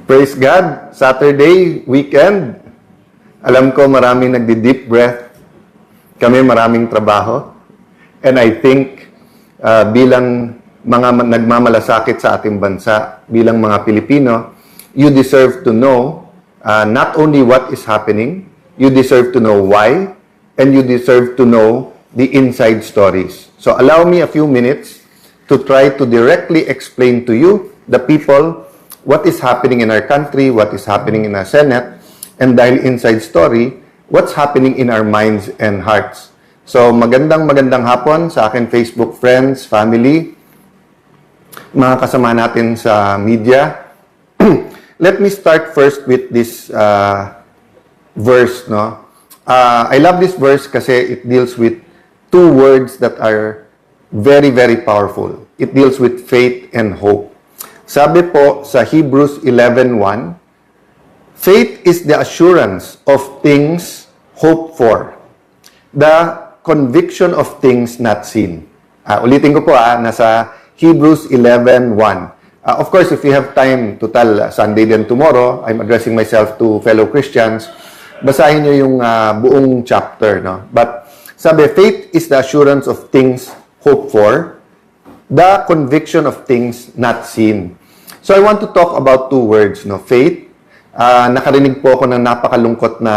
Praise God! Saturday, weekend. Alam ko maraming nagdi-deep breath. Kami maraming trabaho. And I think bilang mga nagmamalasakit sa ating bansa, bilang mga Pilipino, you deserve to know not only what is happening, you deserve to know why, and you deserve to know the inside stories. So allow me a few minutes to try to directly explain to you, the people, what is happening in our country, what is happening in our Senate, and dahil inside story, what's happening in our minds and hearts. So magandang hapon sa akin Facebook friends, family, mga kasama natin sa media. Let me start first with this verse, no? I love this verse kasi it deals with two words that are very, very powerful. It deals with faith and hope. Sabi po sa Hebrews 11:1, faith is the assurance of things hoped for, the conviction of things not seen. Ulitin ko po, nasa Hebrews 11:1. Of course, if you have time to tell Sunday then tomorrow, I'm addressing myself to fellow Christians, basahin nyo yung buong chapter. No? But sabi, faith is the assurance of things hoped for, the conviction of things not seen. So I want to talk about two words, no? Faith. Nakarinig po ako ng napakalungkot na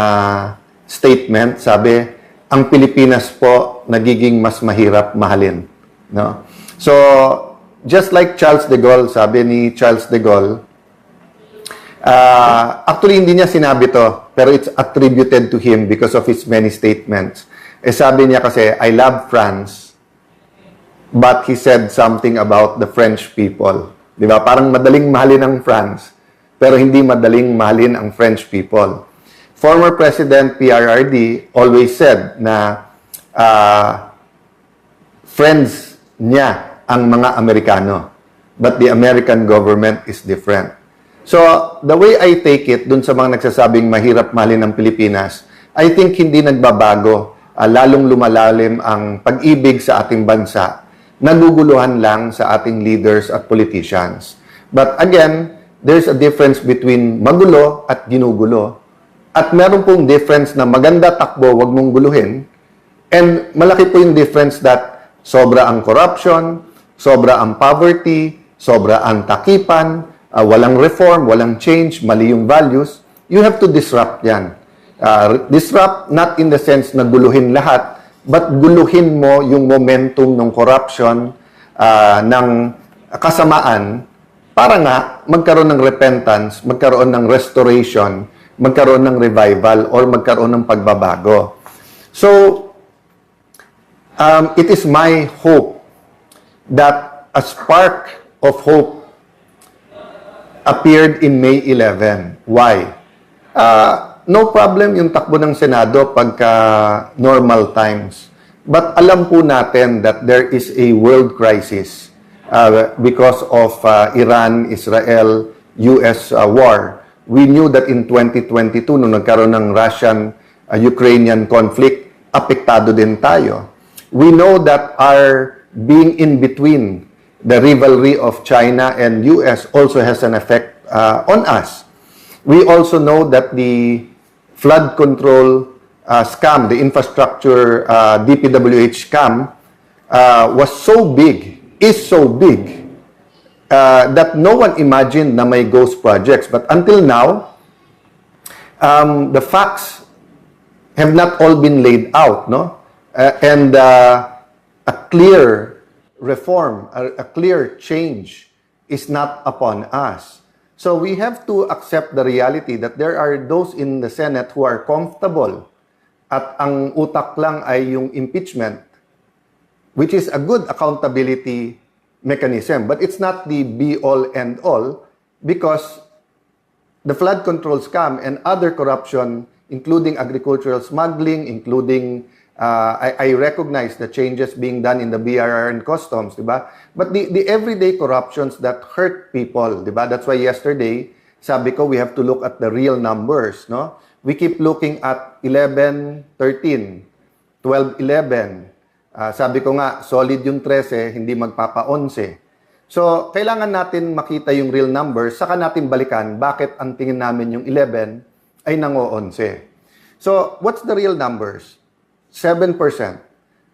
statement. Sabi, ang Pilipinas po nagiging mas mahirap mahalin. No? So, just like Charles de Gaulle, sabi ni Charles de Gaulle, actually hindi niya sinabi to, pero it's attributed to him because of his many statements. Sabi niya kasi, I love France, but he said something about the French people. Di ba? Parang madaling mahalin ang France, pero hindi madaling mahalin ang French people. Former President PRRD always said na friends niya ang mga Amerikano, but the American government is different. So, the way I take it, dun sa mga nagsasabing mahirap mahalin ang Pilipinas, I think hindi nagbabago, lalong lumalalim ang pag-ibig sa ating bansa, naguguluhan lang sa ating leaders at politicians. But again, there's a difference between magulo at ginugulo. At meron pong difference na maganda takbo, wag mong guluhin. And malaki po yung difference that sobra ang corruption, sobra ang poverty, sobra ang takipan, walang reform, walang change, mali yung values. You have to disrupt yan. Disrupt not in the sense na guluhin lahat, but guluhin mo yung momentum ng corruption, ng kasamaan, para nga magkaroon ng repentance, magkaroon ng restoration, magkaroon ng revival, or magkaroon ng pagbabago. So, it is my hope that a spark of hope appeared in May 11. Why? No problem yung takbo ng Senado pagka normal times. But alam po natin that there is a world crisis because of Iran, Israel, US war. We knew that in 2022, nung nagkaroon ng Russian-Ukrainian conflict, apektado din tayo. We know that our being in between the rivalry of China and US also has an effect on us. We also know that the flood control scam, the infrastructure DPWH scam, was so big, is so big, that no one imagined na may ghost projects. But until now, the facts have not all been laid out, no? And a clear reform, a clear change is not upon us. So we have to accept the reality that there are those in the Senate who are comfortable at ang utak lang ay yung impeachment, which is a good accountability mechanism. But it's not the be-all, end-all, because the flood control scam and other corruption, including agricultural smuggling, including I recognize the changes being done in the BRR and customs, diba? But the everyday corruptions that hurt people, diba? That's why yesterday, sabi ko, we have to look at the real numbers, no? We keep looking at 11, 13, 12, 11. Sabi ko nga, solid yung 13, hindi magpapa-11. So, kailangan natin makita yung real numbers, saka natin balikan bakit ang tingin namin yung 11 ay nango-11. So, what's the real numbers? 7%.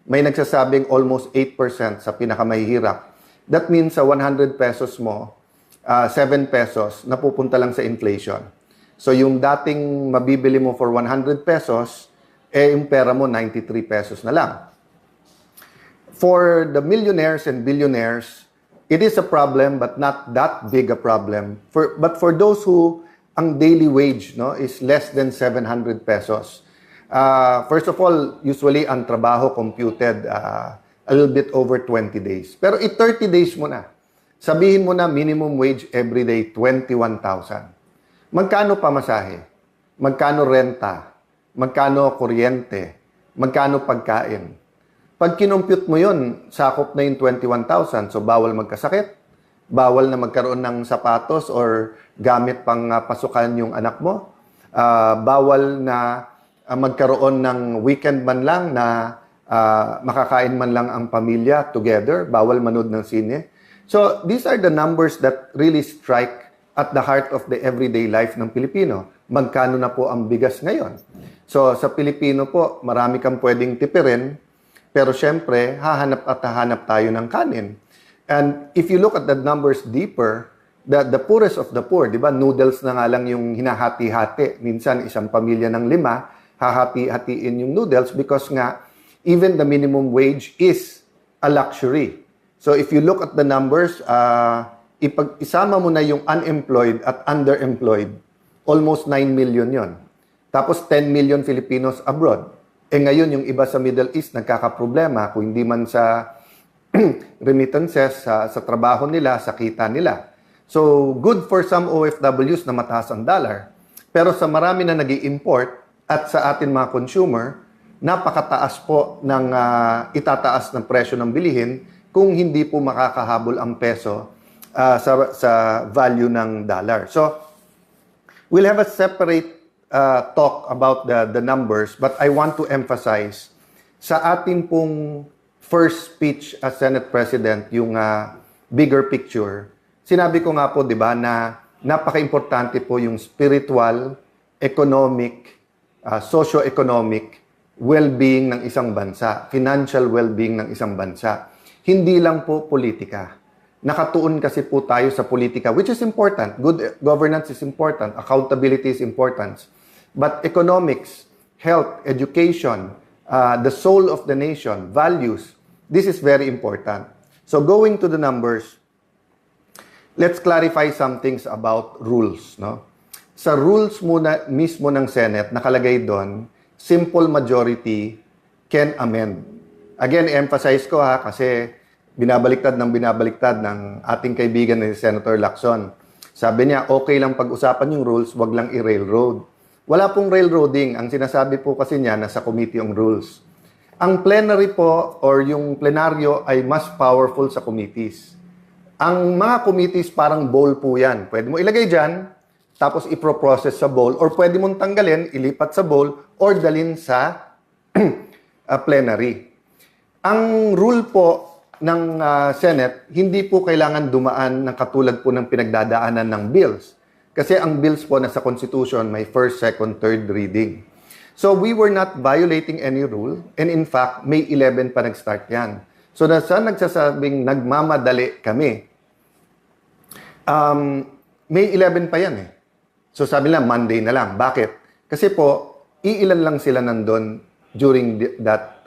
May nagsasabing almost 8% sa pinakamahihirap. That means sa 100 pesos mo, 7 pesos napupunta lang sa inflation. So, yung dating mabibili mo for 100 pesos, yung pera mo 93 pesos na lang. For the millionaires and billionaires, it is a problem but not that big a problem. But for those who ang daily wage is less than 700 pesos. First of all, usually ang trabaho computed a little bit over 20 days. Pero 30 days mo na. Sabihin mo na minimum wage every day 21,000. Magkano pamasahe? Magkano renta? Magkano kuryente? Magkano pagkain? Pag kinumpute mo yun, sakop na yung 21,000. So, bawal magkasakit, bawal na magkaroon ng sapatos or gamit pang pasukan yung anak mo, bawal na magkaroon ng weekend man lang na makakain man lang ang pamilya together, bawal manood ng sine. So, these are the numbers that really strike at the heart of the everyday life ng Pilipino. Magkano na po ang bigas ngayon? So, sa Pilipino po, marami kang pwedeng tipirin, pero syempre, hahanap tayo ng kanin. And if you look at the numbers deeper, the poorest of the poor, di ba, noodles na nga lang yung hinahati-hati. Minsan, isang pamilya ng 5, hahati-hatiin yung noodles because nga, even the minimum wage is a luxury. So if you look at the numbers, isama mo na yung unemployed at underemployed, almost 9 million yon. Tapos 10 million Filipinos abroad. Ngayon, yung iba sa Middle East nagkakaproblema, kung hindi man sa remittances, sa trabaho nila, sa kita nila. So, good for some OFWs na mataas ang dollar. Pero sa marami na nag-i-import at sa atin mga consumer, napakataas po ng itataas ng presyo ng bilihin kung hindi po makakahabol ang peso sa value ng dollar. So, we'll have a separate talk about the numbers, but I want to emphasize sa ating pong first speech as Senate President, yung bigger picture. Sinabi ko nga po, di ba, na napaka-importante po yung spiritual, economic, socio-economic well-being ng isang bansa, financial well-being ng isang bansa. Hindi lang po politika. Nakatuon kasi po tayo sa politika, which is important. Good governance is important. Accountability is important. But economics, health, education, the soul of the nation, values, this is very important. So going to the numbers, let's clarify some things about rules. No? Sa rules muna mismo ng Senate, nakalagay doon, simple majority can amend. Again, emphasize ko kasi binabaliktad ng ating kaibigan ni Senator Lacson. Sabi niya, okay lang pag-usapan yung rules, wag lang i-railroad. Wala pong railroading. Ang sinasabi po kasi niya, nasa committee yung rules. Ang plenary po, or yung plenaryo, ay mas powerful sa committees. Ang mga committees, parang bowl po yan. Pwede mo ilagay dyan, tapos ipro-process sa bowl, or pwede mong tanggalin, ilipat sa bowl, or dalin sa plenary. Ang rule po ng Senate, hindi po kailangan dumaan ng katulad po ng pinagdadaanan ng bills. Kasi ang bills po nasa Constitution may first, second, third reading. So we were not violating any rule, and in fact, May 11 pa nag-start yan. So nasa nagsasabing nagmamadali kami, May 11 pa yan eh. So sabi nila, Monday na lang. Bakit? Kasi po, iilan lang sila nandun during that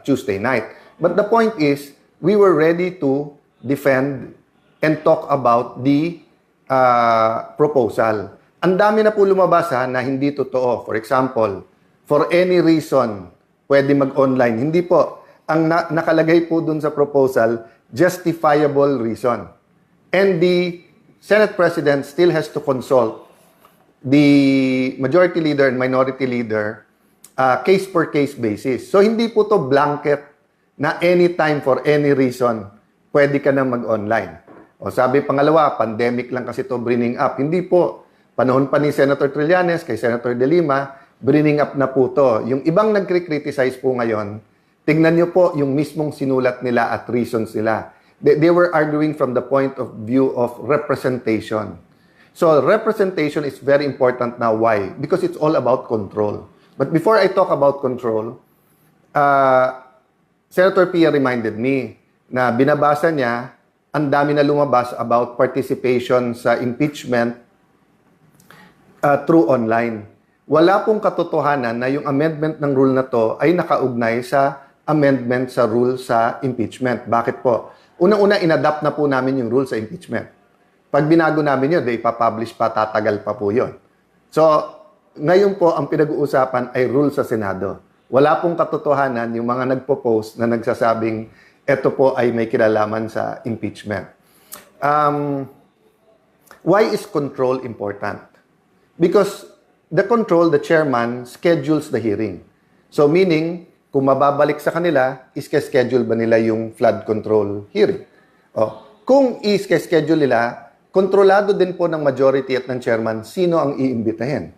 Tuesday night. But the point is, we were ready to defend and talk about the proposal. Ang dami na po lumabas na hindi totoo. For example, for any reason, pwede mag-online. Hindi po. Ang nakalagay po dun sa proposal, justifiable reason. And the Senate President still has to consult the Majority Leader and Minority Leader case-per-case basis. So, hindi po to blanket na anytime for any reason, pwede ka na mag-online. O sabi pangalawa, pandemic lang kasi to bringing up. Hindi po. Panahon pa ni Senator Trillanes, kay Senator De Lima, bringing up na po to. Yung ibang nagkri-criticize po ngayon, tingnan nyo po yung mismong sinulat nila at reasons nila. They were arguing from the point of view of representation. So representation is very important now. Why? Because it's all about control. But before I talk about control, Senator Pia reminded me na binabasa niya, ang dami na lumabas about participation sa impeachment through online. Wala pong katotohanan na yung amendment ng rule na to ay nakaugnay sa amendment sa rule sa impeachment. Bakit po? Unang-una, inadapt na po namin yung rule sa impeachment. Pag binago namin yun, ipapublish pa, tatagal pa po yun. So, ngayon po, ang pinag-uusapan ay rule sa Senado. Wala pong katotohanan yung mga nagpo-post na nagsasabing ito po ay may kinalaman sa impeachment. Why is control important? Because the control, the chairman, schedules the hearing. So meaning, kung mababalik sa kanila, iske-schedule ba nila yung flood control hearing? Kung iske-schedule nila, kontrolado din po ng majority at ng chairman sino ang iimbitahin.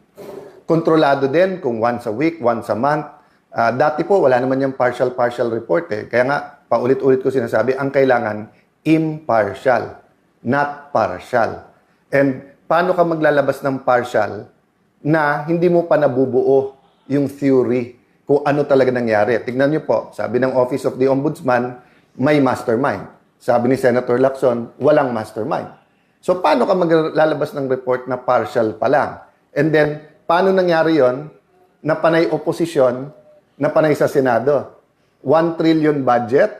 Kontrolado din kung once a week, once a month. Dati po, wala naman yung partial report eh. Kaya nga, paulit-ulit ko sinasabi, ang kailangan impartial, not partial. And paano ka maglalabas ng partial na hindi mo pa nabubuo yung theory kung ano talaga nangyari? Tignan niyo po, sabi ng Office of the Ombudsman, may mastermind. Sabi ni Senator Lacson, walang mastermind. So paano ka maglalabas ng report na partial pa lang? And then, paano nangyari yon na panay oposisyon, na panay sa Senado? 1 trillion budget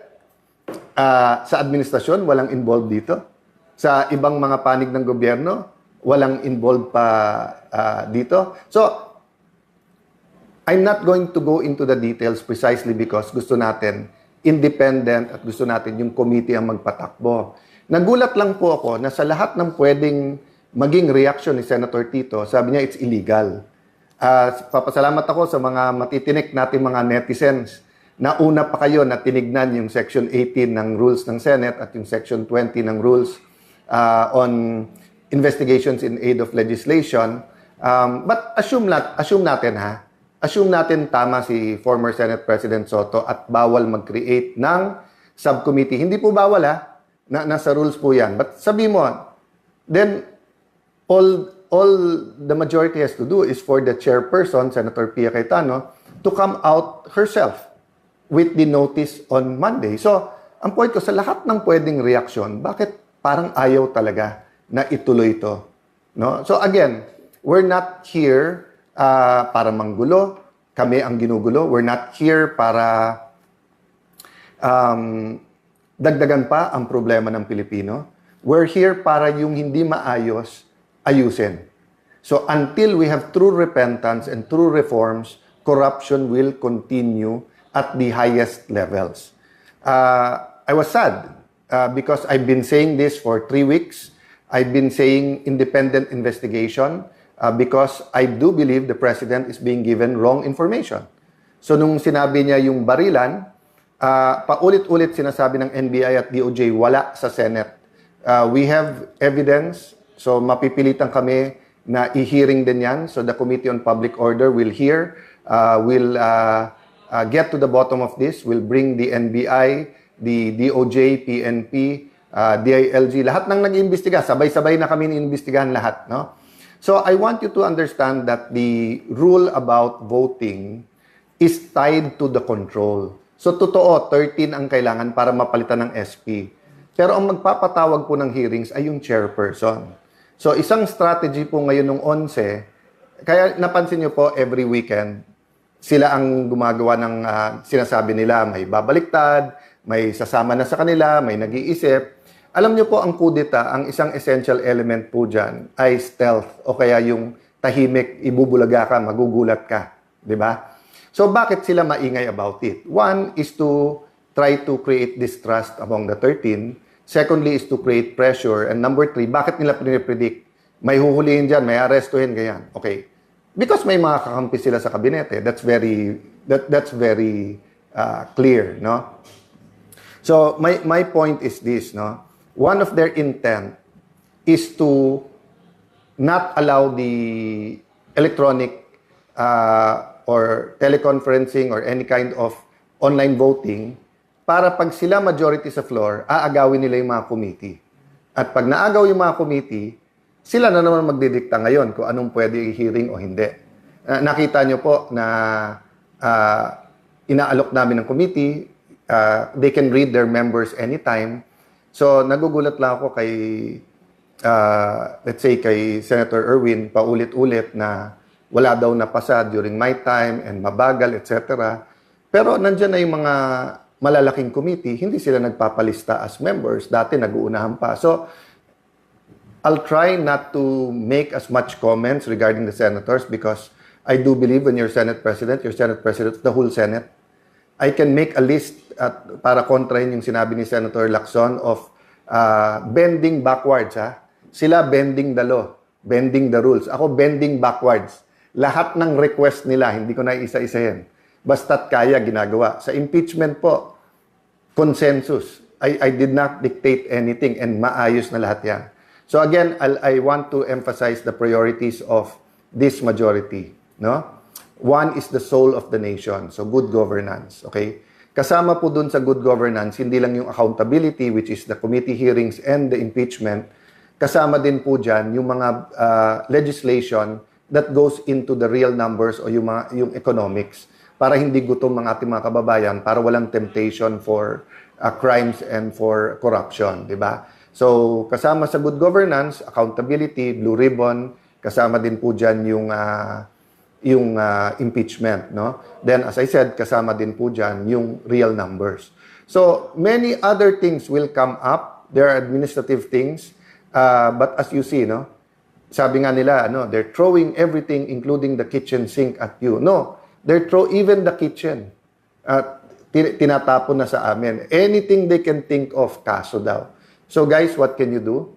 sa administrasyon, walang involved dito. Sa ibang mga panig ng gobyerno, walang involved pa dito. So, I'm not going to go into the details precisely because gusto natin independent at gusto natin yung committee ang magpatakbo. Nagulat lang po ako na sa lahat ng pwedeng maging reaction ni Senator Tito, sabi niya it's illegal. Papasalamat ako sa mga matitinik natin mga netizens na una pa kayo na tinignan yung Section 18 ng rules ng Senate at yung Section 20 ng rules on investigations in aid of legislation. But assume natin tama si former Senate President Soto at bawal mag-create ng subcommittee. Hindi po bawal nasa rules po yan. But sabi mo, then all the majority has to do is for the chairperson, Senator Pia Cayetano, to come out herself with the notice on Monday. So, ang point ko, sa lahat ng pwedeng reaksyon, bakit parang ayaw talaga na ituloy ito? No? So again, we're not here para manggulo. Kami ang ginugulo. We're not here para dagdagan pa ang problema ng Pilipino. We're here para yung hindi maayos, ayusin. So until we have true repentance and true reforms, corruption will continue at the highest levels. I was sad because I've been saying this for 3 weeks. I've been saying independent investigation because I do believe the President is being given wrong information. So nung sinabi niya yung barilan, paulit-ulit sinasabi ng NBI at DOJ, wala sa Senate. We have evidence, so mapipilitan kami na i-hearing din yan. So the Committee on Public Order will hear, will get to the bottom of this, will bring the NBI, the DOJ, PNP, DILG, lahat ng nag-iimbestiga, sabay-sabay na kami iimbestigahan lahat, no? So I want you to understand that the rule about voting is tied to the control. So totoo, 13 ang kailangan para mapalitan ng SP. Pero ang magpapatawag po ng hearings ay yung chairperson. So isang strategy po ngayon ng 11, kaya napansin nyo po every weekend, sila ang gumagawa ng sinasabi nila, may babaliktad, may sasama na sa kanila, may nag-iisip. Alam niyo po, ang kudeta, ang isang essential element po dyan ay stealth o kaya yung tahimik, ibubulaga ka, magugulat ka. Di ba? So, bakit sila maingay about it? One is to try to create distrust among the 13. Secondly is to create pressure. And number 3, bakit nila pinipredict? May huhulihin dyan, may arestuhin, ganyan. Okay. Because may mga kakampi sila sa kabinete. That's very clear, no? So, my point is this, no? One of their intent is to not allow the electronic or teleconferencing or any kind of online voting para pag sila majority sa floor, aagawin nila yung mga committee. At pag naagaw yung mga committee, sila na naman magdidikta ngayon kung anong pwede i-hearing o hindi. Nakita nyo po na inaalok namin ng committee, they can read their members anytime. So, nagugulat lang ako kay, let's say, kay Senator Erwin, paulit-ulit na wala daw napasa during my time and mabagal, etc. Pero nandyan na yung mga malalaking committee, hindi sila nagpapalista as members. Dati nag-uunahan pa. So, I'll try not to make as much comments regarding the senators because I do believe when you're Senate President the whole Senate. I can make a list para kontrahin yung sinabi ni Senator Lacson of bending backwards. Sila bending the law, bending the rules. Ako bending backwards. Lahat ng request nila, hindi ko na isa-isahin. Basta't kaya, ginagawa. Sa impeachment po, consensus. I did not dictate anything and maayos na lahat yan. So again, I want to emphasize the priorities of this majority. No? One is the soul of the nation. So good governance. Okay? Kasama po dun sa good governance, hindi lang yung accountability, which is the committee hearings and the impeachment. Kasama din po dyan yung mga legislation that goes into the real numbers o yung economics para hindi gutom ang ating mga kababayan, para walang temptation for crimes and for corruption, di ba? So, kasama sa good governance, accountability, blue ribbon, kasama din po dyan yung impeachment, no? Then, as I said, kasama din po dyan yung real numbers. So, many other things will come up. There are administrative things, but as you see, no? Sabi nga nila, they're throwing everything, including the kitchen sink at you. No, they're even the kitchen. Tinatapon na sa amin. Anything they can think of, kaso daw. So guys, what can you do?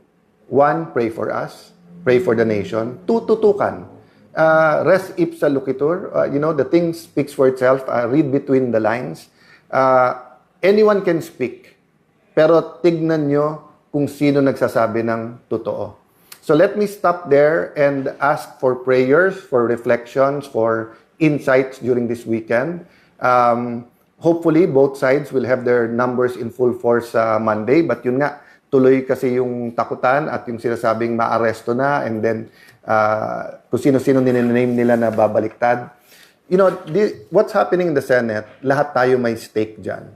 One, pray for us. Pray for the nation. Two, tutukan. Res ipsa loquitur. The thing speaks for itself. Read between the lines. Anyone can speak. Pero tignan nyo kung sino nagsasabi ng totoo. So let me stop there and ask for prayers, for reflections, for insights during this weekend. Hopefully, both sides will have their numbers in full force Monday. But yun nga, tuloy kasi yung takutan at yung sinasabing maaresto na and then kung sino-sino ninename nila na babaliktad. What's happening in the Senate, lahat tayo may stake dyan.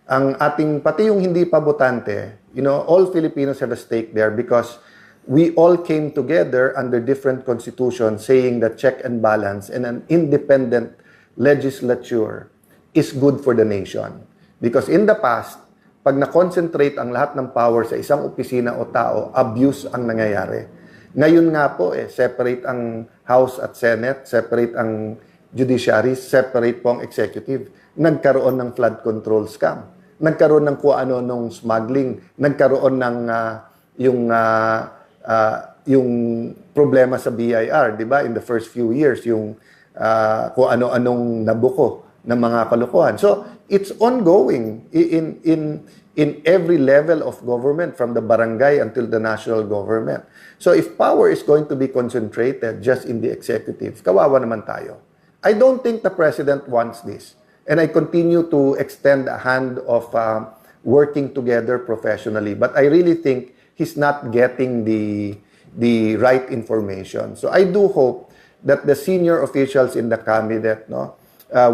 Ang ating, pati yung hindi pa botante, all Filipinos have a stake there because we all came together under different constitutions saying that check and balance and an independent legislature is good for the nation. Because in the past, pag na-concentrate ang lahat ng power sa isang opisina o tao, abuse ang nangyayari. Ngayon nga po, separate ang House at Senate, separate ang judiciary, separate po ang executive. Nagkaroon ng flood control scam. Nagkaroon ng kung ano nung smuggling. Nagkaroon ng yung problema sa BIR, di ba? In the first few years, yung kung ano-anong nabuko ng mga kalokohan. So, it's ongoing in every level of government, from the barangay until the national government. So, if power is going to be concentrated just in the executive, kawawa naman tayo. I don't think the president wants this. And I continue to extend a hand of working together professionally. But I really think he's not getting the right information. So I do hope that the senior officials in the cabinet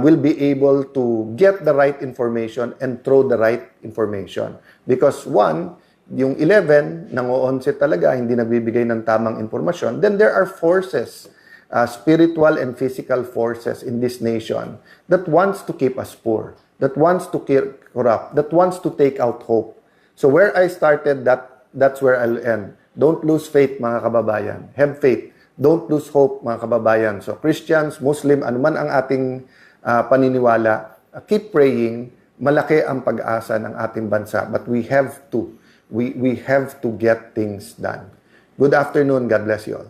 will be able to get the right information and throw the right information. Because one, yung 11, nang-o-onset talaga, hindi nagbibigay ng tamang informasyon, then there are forces, spiritual and physical forces in this nation that wants to keep us poor, that wants to corrupt, that wants to take out hope. So where I started, that's where I'll end. Don't lose faith, mga kababayan. Have faith. Don't lose hope, mga kababayan. So Christians, Muslim, anuman ang ating paniniwala, keep praying. Malaki ang pag-asa ng ating bansa. But we have to get things done. Good afternoon. God bless you all.